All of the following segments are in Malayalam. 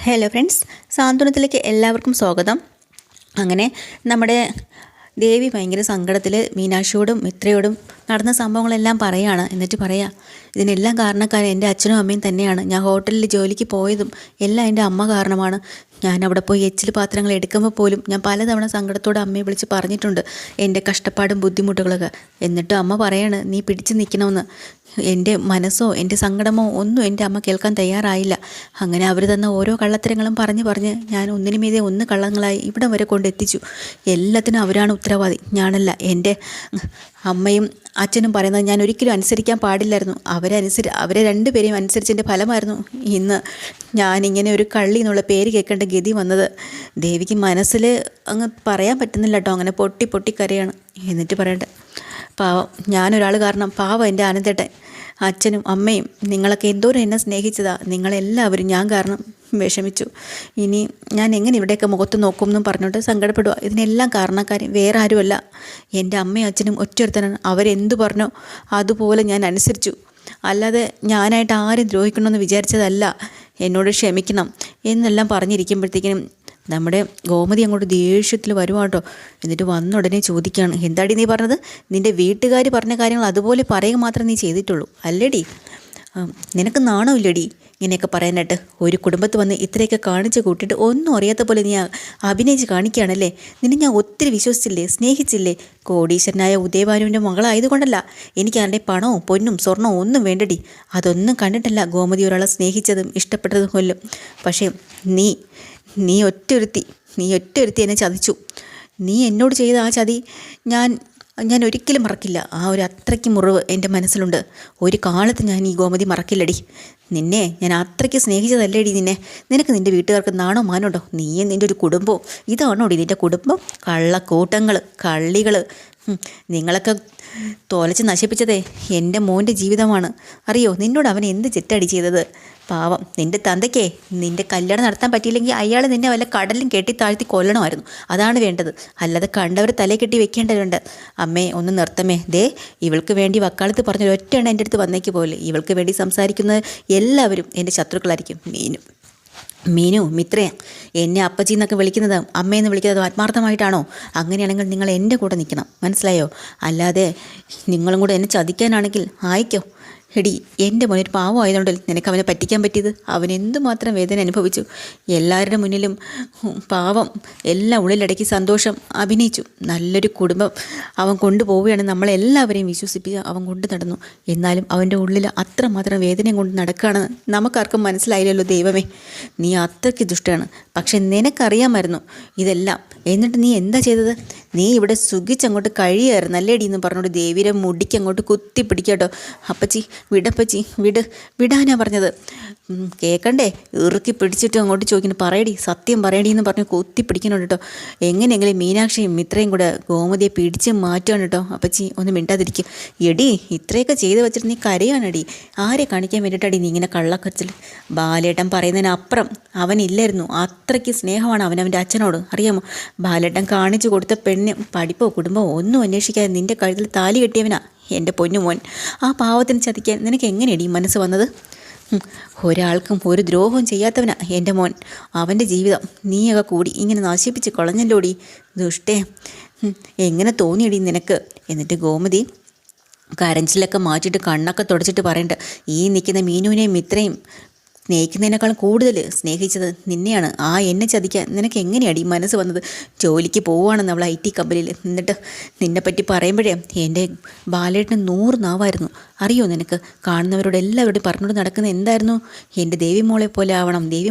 ഹലോ ഫ്രണ്ട്സ്, സാന്ത്വനത്തിലേക്ക് എല്ലാവർക്കും സ്വാഗതം. അങ്ങനെ നമ്മുടെ ദേവി ഭയങ്കര സങ്കടത്തിൽ മീനാക്ഷിയോടും മിത്രയോടും നടന്ന സംഭവങ്ങളെല്ലാം പറയുകയാണ്. എന്നിട്ട് പറയാം, ഇതിനെല്ലാം കാരണക്കാരൻ എൻ്റെ അച്ഛനും അമ്മയും തന്നെയാണ്. ഞാൻ ഹോട്ടലിൽ ജോലിക്ക് പോയതും എല്ലാം എൻ്റെ അമ്മ കാരണമാണ്. ഞാൻ അവിടെ പോയി എച്ചിൽ പാത്രങ്ങൾ എടുക്കുമ്പോൾ പോലും ഞാൻ പലതവണ സങ്കടത്തോടെ അമ്മയെ വിളിച്ച് പറഞ്ഞിട്ടുണ്ട് എൻ്റെ കഷ്ടപ്പാടും ബുദ്ധിമുട്ടുകളൊക്കെ. എന്നിട്ടും അമ്മ പറയാണ് നീ പിടിച്ചു നിൽക്കണമെന്ന്. എൻ്റെ മനസ്സോ എൻ്റെ സങ്കടമോ ഒന്നും എൻ്റെ അമ്മ കേൾക്കാൻ തയ്യാറായില്ല. അങ്ങനെ അവർ തന്ന ഓരോ കള്ളത്തരങ്ങളും പറഞ്ഞ് ഞാൻ ഒന്നിനു മീതെ ഒന്ന് കള്ളങ്ങളായി ഇവിടെ വരെ കൊണ്ടെത്തിച്ചു. എല്ലാത്തിനും അവരാണ് ഉത്തരവാദി, ഞാനല്ല. എൻ്റെ അമ്മയും അച്ഛനും പറയുന്നത് ഞാൻ ഒരിക്കലും അനുസരിക്കാൻ പാടില്ലായിരുന്നു. അവരെ രണ്ടുപേരെയും അനുസരിച്ചതിൻ്റെ ഫലമായിരുന്നു ഇന്ന് ഞാനിങ്ങനെ ഒരു കള്ളി എന്നുള്ള പേര് കേൾക്കേണ്ട ഗതി വന്നത്. ദേവിക്ക് മനസ്സിൽ അങ്ങ് പറയാൻ പറ്റുന്നില്ല കേട്ടോ. അങ്ങനെ പൊട്ടി പൊട്ടി കരയാണ്. എന്നിട്ട് പറയട്ടെ, പാവം ഞാനൊരാൾ കാരണം പാവം എൻ്റെ ആനന്ദേട്ടൻ, അച്ഛനും അമ്മയും നിങ്ങളൊക്കെ എന്തോരം എന്നെ സ്നേഹിച്ചതാ. നിങ്ങളെല്ലാവരും ഞാൻ കാരണം വിഷമിച്ചു. ഇനി ഞാൻ എങ്ങനെ ഇവിടെയൊക്കെ മുഖത്ത് നോക്കും എന്നും പറഞ്ഞിട്ട് സങ്കടപ്പെടുക. ഇതിനെല്ലാം കാരണക്കാരൻ വേറെ ആരുമല്ല, എൻ്റെ അമ്മയും അച്ഛനും ഒറ്റൊരുത്തനാണ്. അവരെന്തു പറഞ്ഞോ അതുപോലെ ഞാൻ അനുസരിച്ചു. അല്ലാതെ ഞാനായിട്ട് ആരും ദ്രോഹിക്കണമെന്ന് വിചാരിച്ചതല്ല. എന്നോട് ക്ഷമിക്കണം എന്നെല്ലാം പറഞ്ഞിരിക്കുമ്പോഴത്തേക്കിനും നമ്മുടെ ഗോമതി അങ്ങോട്ട് ദേഷ്യത്തിൽ വരുവാട്ടോ. എന്നിട്ട് വന്ന ഉടനെ ചോദിക്കുകയാണ്, എന്താടി നീ പറഞ്ഞത്? നിൻ്റെ വീട്ടുകാർ പറഞ്ഞ കാര്യങ്ങൾ അതുപോലെ പറയുക മാത്രമേ നീ ചെയ്തിട്ടുള്ളൂ അല്ലേടി? നിനക്ക് നാണമില്ലടി ഇങ്ങനെയൊക്കെ പറയാനായിട്ട്? ഒരു കുടുംബത്ത് വന്ന് ഇത്രയൊക്കെ കാണിച്ച് കൂട്ടിയിട്ട് ഒന്നും അറിയാത്ത പോലെ നീ അഭിനയിച്ച് കാണിക്കുകയാണല്ലേ? നിന്നെ ഞാൻ ഒത്തിരി വിശ്വസിച്ചില്ലേ, സ്നേഹിച്ചില്ലേ? കോടീശ്വരനായ ഉദയഭാനുവിൻ്റെ മകളായതുകൊണ്ടല്ല. എനിക്ക് ആരുടെ പണവും പൊന്നും സ്വർണവും ഒന്നും വേണ്ടടി. അതൊന്നും കണ്ടിട്ടല്ല ഗോമതി ഒരാളെ സ്നേഹിച്ചതും ഇഷ്ടപ്പെട്ടതും കൊല്ലും. പക്ഷേ നീ ഒറ്റൊരുത്തി എന്നെ ചതിച്ചു. നീ എന്നോട് ചെയ്ത ആ ചതി ഞാൻ ഒരിക്കലും മറക്കില്ല. ആ ഒരു അത്രയ്ക്ക് മുറിവ് എൻ്റെ മനസ്സിലുണ്ട്. ഒരു കാലത്ത് ഞാൻ ഈ ഗോമതി മറക്കില്ലടി. നിന്നെ ഞാൻ അത്രയ്ക്ക് സ്നേഹിച്ചതല്ലേടി നിന്നെ. നിനക്ക് നിൻ്റെ വീട്ടുകാർക്ക് നാണോ മാനോണ്ടോ? നീയും നിൻ്റെ ഒരു കുടുംബവും ഇതാണോടി നിൻ്റെ കുടുംബം? കള്ളക്കൂട്ടങ്ങൾ, കള്ളികൾ, നിങ്ങളൊക്കെ തോലച്ച് നശിപ്പിച്ചതേ എൻ്റെ മോൻ്റെ ജീവിതമാണ്. അറിയോ നിന്നോട് അവൻ എന്ത് ചെറ്റടി ചെയ്തത്? പാവം നിൻ്റെ തന്തയ്ക്കേ നിൻ്റെ കല്യാണം നടത്താൻ പറ്റിയില്ലെങ്കിൽ അയാൾ നിന്നെ വല്ല കടലിലും കെട്ടി താഴ്ത്തി കൊല്ലണമായിരുന്നു. അതാണ് വേണ്ടത്. അല്ലാതെ കണ്ടവർ തലേ കെട്ടി വെക്കേണ്ടതുണ്ട്. അമ്മേ ഒന്ന് നിർത്തമേ. ദേ ഇവൾക്ക് വേണ്ടി വക്കാലത്ത് പറഞ്ഞൊരു ഒറ്റയാണ് എൻ്റെ അടുത്ത് വന്നേക്ക് പോലെ. ഇവൾക്ക് വേണ്ടി സംസാരിക്കുന്നത് എല്ലാവരും എൻ്റെ ശത്രുക്കളായിരിക്കും. മീനു മിത്രയെ എന്നെ അപ്പച്ചി എന്നൊക്കെ വിളിക്കുന്നത് അമ്മയെന്ന് വിളിക്കുന്നത് ആത്മാർത്ഥമായിട്ടാണോ? അങ്ങനെയാണെങ്കിൽ നിങ്ങൾ എൻ്റെ കൂടെ നിൽക്കണം, മനസ്സിലായോ? അല്ലാതെ നിങ്ങളും കൂടെ എന്നെ ചതിക്കാനാണെങ്കിൽ ആയിക്കോ. എടി എൻ്റെ മോനൊരു പാവം ആയതുകൊണ്ടല്ലേ നിനക്ക് അവനെ പറ്റിക്കാൻ പറ്റിയത്. അവൻ എന്തുമാത്രം വേദന അനുഭവിച്ചു. എല്ലാവരുടെ മുന്നിലും പാവം എല്ലാം ഉള്ളിലടക്കി സന്തോഷം അഭിനയിച്ചു. നല്ലൊരു കുടുംബം അവൻ കൊണ്ടുപോവുകയാണ്. നമ്മളെല്ലാവരെയും വിശ്വസിപ്പിച്ച് അവൻ കൊണ്ടു നടന്നു. എന്നാലും അവൻ്റെ ഉള്ളിൽ അത്രമാത്രം വേദനയും കൊണ്ട് നടക്കുകയാണെന്ന് നമുക്കാർക്കും മനസ്സിലായില്ലല്ലോ. ദൈവമേ, നീ അത്രയ്ക്ക് ദുഷ്ടയാണ്. പക്ഷെ നിനക്കറിയാമായിരുന്നു ഇതെല്ലാം. എന്നിട്ട് നീ എന്താ ചെയ്തത്? നീ ഇവിടെ സുഖിച്ചങ്ങോട്ട് കഴിയായിരുന്നു അല്ലേടി എന്ന് പറഞ്ഞോട്ട് ദേവിയുടെ മുടിക്ക് അങ്ങോട്ട് കുത്തി പിടിക്കാട്ടോ. അപ്പച്ചി വിടപ്പച്ചി വിടാനാ പറഞ്ഞത്. കേൾക്കണ്ടേ? ഇറുക്കി പിടിച്ചിട്ട് അങ്ങോട്ട് ചോദിക്കുന്നു, പറയടി സത്യം പറയടി എന്ന് പറഞ്ഞ് കുത്തി പിടിക്കുന്നുണ്ട് കേട്ടോ. എങ്ങനെയെങ്കിലും മീനാക്ഷിയും മിത്രയും കൂടെ ഗോമതിയെ പിടിച്ച് മാറ്റുകയാണ് കേട്ടോ. അപ്പച്ചി ഒന്ന് മിണ്ടാതിരിക്കും. എടി ഇത്രയൊക്കെ ചെയ്ത് വെച്ചിട്ട് നീ കരയാണടി. ആരെ കാണിക്കാൻ വേണ്ടിയിട്ടടി നീ ഇങ്ങനെ കള്ളക്കച്ചിൽ? ബാലേട്ടൻ പറയുന്നതിനപ്പുറം അവനില്ലായിരുന്നു. അത്രയ്ക്ക് സ്നേഹമാണ് അവനവൻ്റെ അച്ഛനോട്, അറിയാമോ? ബാലേട്ടൻ കാണിച്ചു കൊടുത്ത പെണ്ണ് പഠിപ്പോ കുടുംബമോ ഒന്നും അന്വേഷിക്കാതെ നിൻ്റെ കഴുത്തിൽ താലി കെട്ടിയവനാ എൻ്റെ പൊന്നുമോൻ. ആ പാവത്തിന് ചതിക്കാൻ നിനക്ക് എങ്ങനെയടി മനസ്സ് വന്നത്? ഒരാൾക്കും ഒരു ദ്രോഹവും ചെയ്യാത്തവനാ എൻ്റെ മോൻ. അവൻ്റെ ജീവിതം നീയൊക്കെ കൂടി ഇങ്ങനെ നശിപ്പിച്ച് കളഞ്ഞല്ലോടി ദുഷ്ടേ. എങ്ങനെ തോന്നിയടി നിനക്ക്? എന്നിട്ട് ഗോമതി കരഞ്ചിലൊക്കെ മാറ്റിയിട്ട് കണ്ണൊക്കെ തുടച്ചിട്ട് പറയണ്ട, ഈ നിൽക്കുന്ന മീനുവിനെയും മിത്രയും സ്നേഹിക്കുന്നതിനേക്കാളും കൂടുതൽ സ്നേഹിച്ചത് നിന്നെയാണ്. ആ എന്നെ ചതിക്കാൻ നിനക്ക് എങ്ങനെയാണ് ഈ മനസ്സ് വന്നത്? ജോലിക്ക് പോവുകയാണെന്ന് അവൾ IT കമ്പനിയിൽ. എന്നിട്ട് നിന്നെപ്പറ്റി പറയുമ്പോഴേ എൻ്റെ ബാലേട്ടന് 100 നാവായിരുന്നു. അറിയോ നിനക്ക്? കാണുന്നവരോട് എല്ലാവരോടും പറഞ്ഞുകൊണ്ട് നടക്കുന്ന എന്തായിരുന്നു? എൻ്റെ ദേവിമോളെ പോലെ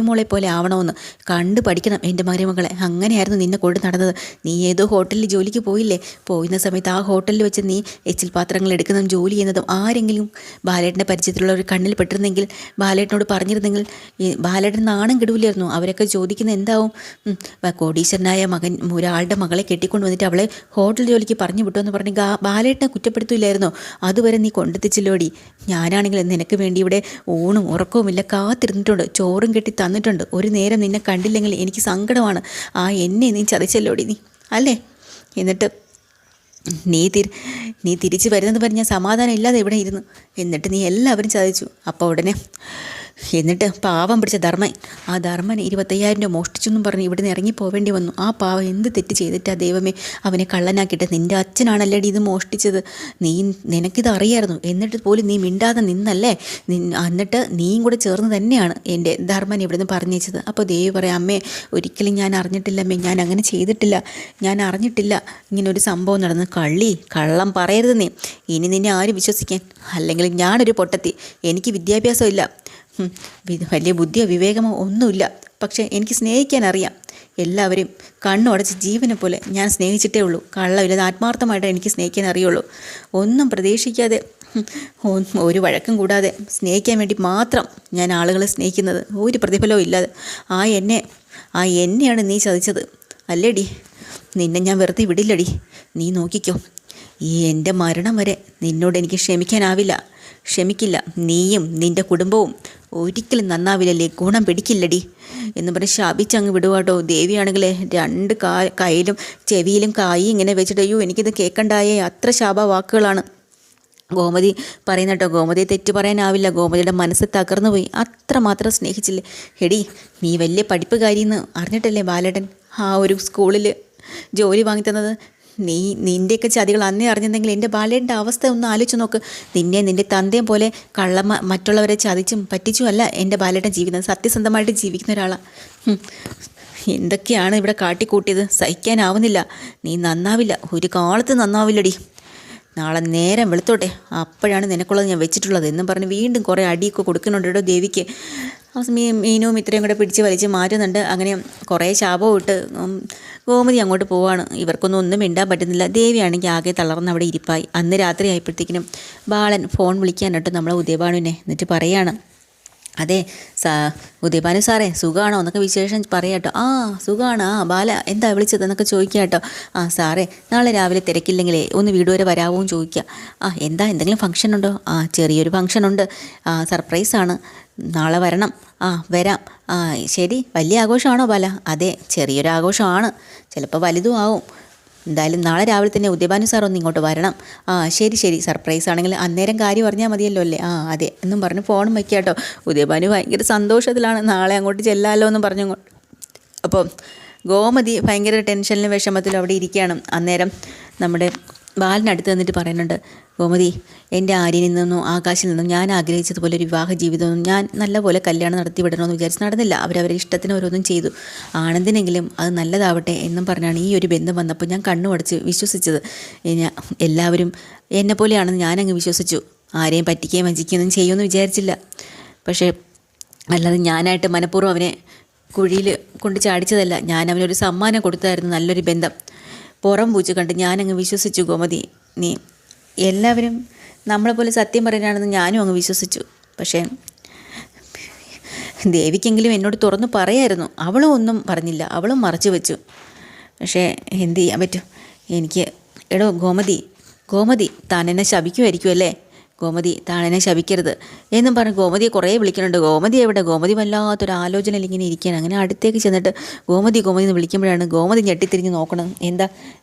ആവണമെന്ന്. കണ്ടു പഠിക്കണം എൻ്റെ മരുമകളെ. അങ്ങനെയായിരുന്നു നിന്നെ കൊണ്ട് നടന്നത്. നീ ഏതോ ഹോട്ടലിൽ ജോലിക്ക് പോയില്ലേ? പോയിരുന്ന സമയത്ത് ആ ഹോട്ടലിൽ വെച്ച് നീ എച്ചിൽ പാത്രങ്ങൾ എടുക്കുന്നതും ജോലി ചെയ്യുന്നതും ആരെങ്കിലും ബാലേട്ടൻ്റെ പരിചയത്തിലുള്ള ഒരു കണ്ണിൽ പെട്ടിരുന്നെങ്കിൽ, ബാലേട്ടനോട് പറഞ്ഞിരുന്നെങ്കിൽ ഈ ബാലേട്ടൻ നാണം കെടുവില്ലായിരുന്നു. അവരൊക്കെ ചോദിക്കുന്ന എന്താവും? കോടീശ്വരനായ മകൻ ഒരാളുടെ മകളെ കെട്ടിക്കൊണ്ട് വന്നിട്ട് അവളെ ഹോട്ടൽ ജോലിക്ക് പറഞ്ഞു വിട്ടു എന്ന് പറഞ്ഞ് ബാലേട്ടനെ കുറ്റപ്പെടുത്തില്ലായിരുന്നോ? അതുവരെ നീ കൊണ്ടെത്തിച്ചില്ലോടി. ഞാനാണെങ്കിൽ നിനക്ക് വേണ്ടി ഇവിടെ ഊണും ഉറക്കവുമില്ല കാത്തിരുന്നിട്ടുണ്ട്. ചോറും കെട്ടി തന്നിട്ടുണ്ട്. ഒരു നേരം നിന്നെ കണ്ടില്ലെങ്കിൽ എനിക്ക് സങ്കടമാണ്. ആ എന്നെ നീ ചതിച്ചല്ലോടി നീ, അല്ലേ? എന്നിട്ട് നീ തിരിച്ച് വരുന്നത് പറഞ്ഞാൽ സമാധാനം ഇല്ലാതെ ഇവിടെ ഇരുന്നു. എന്നിട്ട് നീ എല്ലാവരും ചതിച്ചു. അപ്പോൾ ഉടനെ എന്നിട്ട് പാവം പിടിച്ച ധർമ്മൻ, ആ ധർമ്മൻ 25,000 രൂപ മോഷ്ടിച്ചെന്നും പറഞ്ഞ് ഇവിടുന്ന് ഇറങ്ങി പോവേണ്ടി വന്നു. ആ പാവം എന്ത് തെറ്റ് ചെയ്തിട്ടാ ദൈവമേ അവനെ കള്ളനാക്കിയിട്ട്. നിൻ്റെ അച്ഛനാണല്ലേടി ഇത് മോഷ്ടിച്ചത്, നിനക്കിത് അറിയായിരുന്നു, എന്നിട്ട് പോലും നീ മിണ്ടാതെ നിന്നല്ലേ. എന്നിട്ട് നീയും കൂടെ ചേർന്ന് തന്നെയാണ് എൻ്റെ ധർമ്മൻ ഇവിടുന്ന് പറഞ്ഞയച്ചത്. അപ്പോൾ ദേവി പറയാം, അമ്മേ ഒരിക്കലും ഞാൻ അറിഞ്ഞിട്ടില്ല അമ്മേ, ഞാൻ അങ്ങനെ ചെയ്തിട്ടില്ല, ഞാൻ അറിഞ്ഞിട്ടില്ല ഇങ്ങനൊരു സംഭവം നടന്ന്. കള്ളം പറയരുത് നീ, ഇനി നിന്നെ ആര് വിശ്വസിക്കാൻ? അല്ലെങ്കിൽ ഞാനൊരു പൊട്ടത്തി, എനിക്ക് വിദ്യാഭ്യാസമില്ല, വലിയ ബുദ്ധിയോ വിവേകമോ ഒന്നുമില്ല, പക്ഷേ എനിക്ക് സ്നേഹിക്കാൻ അറിയാം. എല്ലാവരും കണ്ണുടച്ച് ജീവനെ പോലെ ഞാൻ സ്നേഹിച്ചിട്ടേ ഉള്ളൂ. കള്ളമില്ലാതെ ആത്മാർത്ഥമായിട്ട് എനിക്ക് സ്നേഹിക്കാൻ അറിയുള്ളൂ. ഒന്നും പ്രതീക്ഷിക്കാതെ, ഒരു വഴക്കം കൂടാതെ സ്നേഹിക്കാൻ വേണ്ടി മാത്രം ഞാൻ ആളുകളെ സ്നേഹിക്കുന്നത്, ഒരു പ്രതിഫലവും ഇല്ലാതെ. ആ എന്നെയാണ് നീ ചതിച്ചത് അല്ലേടി. നിന്നെ ഞാൻ വെറുതെ വിടില്ലടി, നീ നോക്കിക്കോ. എൻ്റെ മരണം വരെ നിന്നോട് എനിക്ക് ക്ഷമിക്കില്ല. നീയും നിൻ്റെ കുടുംബവും ഒരിക്കലും നന്നാവില്ലല്ലേ, ഗുണം പിടിക്കില്ലടി എന്ന് പറഞ്ഞ് ശാപിച്ചങ്ങ് വിടുവാട്ടോ. ദേവിയാണെങ്കിൽ 2 കയ്യിലും ചെവിയിലും കായി ഇങ്ങനെ വെച്ചിട്ട്, അയ്യോ എനിക്കിത് കേൾക്കണ്ടായേ, അത്ര ശാപവാക്കുകളാണ് ഗോമതി പറയുന്ന കേട്ടോ. ഗോമതിയെ തെറ്റ് പറയാനാവില്ല, ഗോമതിയുടെ മനസ്സ് തകർന്നു പോയി. അത്രമാത്രം സ്നേഹിച്ചില്ലേ. എടി, നീ വലിയ പഠിപ്പുകാരിയെന്ന് അറിഞ്ഞിട്ടല്ലേ ബാലേട്ടൻ ആ ഒരു സ്കൂളിൽ ജോലി വാങ്ങിത്തന്നത്. നിൻ്റെയൊക്കെ ചതികൾ അന്നേ അറിഞ്ഞെങ്കിൽ എൻ്റെ ബാലേട്ടൻ്റെ അവസ്ഥ ഒന്ന് ആലോചിച്ച് നോക്ക്. നിൻ്റെ തന്തയും പോലെ മറ്റുള്ളവരെ ചതിച്ചും പറ്റിച്ചും അല്ല എൻ്റെ ബാലേട്ടൻ ജീവിക്കുന്നത്, സത്യസന്ധമായിട്ട് ജീവിക്കുന്ന ഒരാളാണ്. എന്തൊക്കെയാണ് ഇവിടെ കാട്ടിക്കൂട്ടിയത്, സഹിക്കാനാവുന്നില്ല. നീ നന്നാവില്ല, ഒരു കാലത്ത് നന്നാവില്ലടി. നാളെ നേരം വെളുത്തോട്ടെ, അപ്പോഴാണ് നിനക്കുള്ളത് ഞാൻ വെച്ചിട്ടുള്ളത് എന്നും പറഞ്ഞ് വീണ്ടും കുറേ അടിയൊക്കെ കൊടുക്കുന്നുണ്ട് കേട്ടോ ദേവിക്ക്. മീനും ഇത്രയും കൂടെ പിടിച്ച് വലിച്ച് മാറ്റുന്നുണ്ട്. അങ്ങനെ കുറേ ശാപവും ഇട്ട് ഗോമതി അങ്ങോട്ട് പോവാണ്. ഒന്നും മിണ്ടാൻ പറ്റുന്നില്ല. ദേവിയാണെങ്കിൽ ആകെ തളർന്ന് അവിടെ ഇരിപ്പായി. അന്ന് രാത്രി ആയപ്പോഴത്തേക്കിനും ബാലൻ ഫോൺ വിളിക്കാനിട്ട് നമ്മളെ ഉദയഭാനുവിനെ, എന്നിട്ട് പറയാണ്, അതെ ഉദയഭാനു സാറേ സുഖമാണോ എന്നൊക്കെ വിശേഷം പറയാട്ടോ. ആ സുഖമാണ്, ആ ബാല എന്താ വിളിച്ചത് എന്നൊക്കെ ചോദിക്കുക കേട്ടോ. ആ സാറേ നാളെ രാവിലെ തിരക്കില്ലെങ്കിലേ ഒന്ന് വീട് വരെ വരാവോ എന്ന് ചോദിക്കുക. എന്തെങ്കിലും ഫംഗ്ഷൻ ഉണ്ടോ? ചെറിയൊരു ഫംഗ്ഷൻ ഉണ്ട്, സർപ്രൈസാണ്, നാളെ വരണം. വരാം. ശരി, വലിയ ആഘോഷമാണോ ബാല? അതെ, ചെറിയൊരു ആഘോഷമാണ്, ചിലപ്പോൾ വലുതും ആവും. എന്തായാലും നാളെ രാവിലെ തന്നെ ഉദയഭാനു സാർ ഒന്ന് ഇങ്ങോട്ട് വരണം. ശരി, സർപ്രൈസ് ആണെങ്കിൽ അന്നേരം കാര്യം പറഞ്ഞാൽ മതിയല്ലോ അല്ലേ? അതെ എന്നും പറഞ്ഞ് ഫോണും വയ്ക്കുക കേട്ടോ. ഉദയഭാനു ഭയങ്കര സന്തോഷത്തിലാണ്, നാളെ അങ്ങോട്ട് ചെല്ലാമല്ലോ എന്ന് പറഞ്ഞു. അപ്പോൾ ഗോമതി ഭയങ്കര ടെൻഷനിലും വിഷമത്തിലും അവിടെ ഇരിക്കുകയാണ്. അന്നേരം നമ്മുടെ ബാലിനടുത്ത് നിന്നിട്ട് പറയുന്നുണ്ട്, ഗോമതി, എൻ്റെ ആര്യനിൽ നിന്നും ആകാശിൽ നിന്നും ഞാൻ ആഗ്രഹിച്ചതുപോലെ ഒരു വിവാഹ ജീവിതമൊന്നും ഞാൻ നല്ലപോലെ കല്യാണം നടത്തി വിടണമെന്ന് വിചാരിച്ച് നടന്നില്ല. അവരവരുടെ ഇഷ്ടത്തിന് ഓരോന്നും ചെയ്തു. ആനന്ദിനെങ്കിലും അത് നല്ലതാവട്ടെ എന്നും പറഞ്ഞാണ് ഈ ഒരു ബന്ധം വന്നപ്പോൾ ഞാൻ കണ്ണുമടച്ച് വിശ്വസിച്ചത്. എല്ലാവരും എന്നെപ്പോലെയാണെന്ന് ഞാനങ്ങ് വിശ്വസിച്ചു. ആരെയും പറ്റിക്കുകയും വഞ്ചിക്കുകയൊന്നും ചെയ്യുമെന്ന് വിചാരിച്ചില്ല. പക്ഷേ അല്ലാതെ ഞാനായിട്ട് മനഃപൂർവ്വം അവനെ കുഴിയിൽ കൊണ്ട് ചാടിച്ചതല്ല. ഞാൻ അവനൊരു സമ്മാനം കൊടുത്തായിരുന്നു, നല്ലൊരു ബന്ധം. പുറം പൂച്ച് കണ്ട് ഞാനങ്ങ് വിശ്വസിച്ചു. ഗോമതി, നീ എല്ലാവരും നമ്മളെപ്പോലെ സത്യം പറയാനാണെന്ന് ഞാനും അങ്ങ് വിശ്വസിച്ചു. പക്ഷേ ദേവിക്കെങ്കിലും എന്നോട് തുറന്നു പറയായിരുന്നു. അവളും ഒന്നും പറഞ്ഞില്ല, അവളും മറച്ചു വെച്ചു. പക്ഷേ എന്ത് ചെയ്യാൻ പറ്റും എനിക്ക്? എടോ ഗോമതി താൻ എന്നെ ശപിക്കുമായിരിക്കും അല്ലേ? ഗോമതി താൻ എന്നെ ശപിക്കരുത് എന്നും പറഞ്ഞ് ഗോമതിയെ കുറേ വിളിക്കുന്നുണ്ട്. ഗോമതി എവിടെ? ഗോമതി വല്ലാത്തൊരു ആലോചനയിൽ ഇങ്ങനെ ഇരിക്കുകയാണ്. അങ്ങനെ അടുത്തേക്ക് ചെന്നിട്ട് ഗോമതി എന്ന് വിളിക്കുമ്പോഴാണ് ഗോമതി ഞെട്ടിത്തിരിഞ്ഞ് നോക്കണം.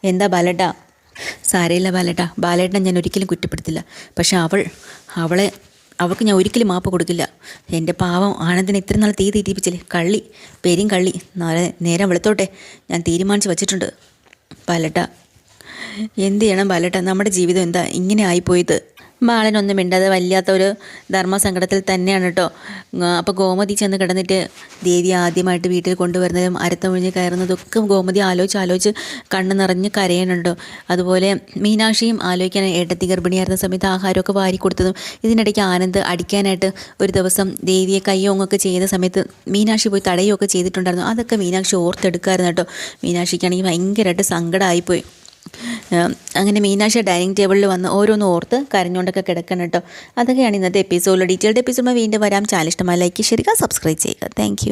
എന്താ ബാലേട്ടാ? സാരയില്ല ബാലേട്ടനെ ഞാൻ ഒരിക്കലും കുറ്റപ്പെടുത്തില്ല. പക്ഷെ അവൾക്ക് ഞാൻ ഒരിക്കലും മാപ്പ് കൊടുക്കില്ല. എൻ്റെ പാവം ആനന്ദിനെ ഇത്ര നാൾ തീ തീറ്റിപ്പിച്ചില്ലേ, പേരും കള്ളി. നാളെ നേരം വെളുത്തോട്ടെ, ഞാൻ തീരുമാനിച്ച് വച്ചിട്ടുണ്ട്. ബാലേട്ടാ, എന്ത് ചെയ്യണം ബാലേട്ടാ? നമ്മുടെ ജീവിതം എന്താ ഇങ്ങനെ ആയിപ്പോയത്? ബാലനൊന്നും മിണ്ടാതെ വല്ലാത്തൊരു ധർമ്മസങ്കടത്തിൽ തന്നെയാണ് കേട്ടോ. അപ്പോൾ ഗോമതി ചെന്ന് കിടന്നിട്ട് ദേവി ആദ്യമായിട്ട് വീട്ടിൽ കൊണ്ടുവരുന്നതും അരത്തമൊഴിഞ്ഞ് കയറുന്നതൊക്കെ ഗോമതി ആലോചിച്ച് കണ്ണ് നിറഞ്ഞ് കരയണുണ്ടോ. അതുപോലെ മീനാക്ഷിയും ആലോചിക്കാൻ, ഏട്ടത്തി ഗർഭിണിയായിരുന്ന സമയത്ത് ആഹാരമൊക്കെ വാരി കൊടുത്തതും. ഇതിനിടയ്ക്ക് ആനന്ദ് അടിക്കാനായിട്ട് ഒരു ദിവസം ദേവിയെ കയ്യോങ്ങൊക്കെ ചെയ്യുന്ന സമയത്ത് മീനാക്ഷി പോയി തടയുകയൊക്കെ ചെയ്തിട്ടുണ്ടായിരുന്നു. അതൊക്കെ മീനാക്ഷി ഓർത്തെടുക്കാമായിരുന്നു കേട്ടോ. മീനാക്ഷിക്കാണെങ്കിൽ ഭയങ്കരമായിട്ട് സങ്കടമായിപ്പോയി. അങ്ങനെ മീനാക്ഷി ഡൈനിങ് ടേബിളിൽ വന്ന് ഓരോന്ന് ഓർത്ത് കരഞ്ഞുകൊണ്ടൊക്കെ കിടക്കണം കേട്ടോ. അതൊക്കെയാണ് ഇന്നത്തെ എപ്പിസോഡിൽ. ഡീറ്റെയിൽഡ് എപ്പിസോഡ് വീണ്ടും വരാം. ചാനൽ ഇഷ്ടമായി ലൈക്ക് ചെയ്യുക, സബ്സ്ക്രൈബ് ചെയ്യുക. താങ്ക്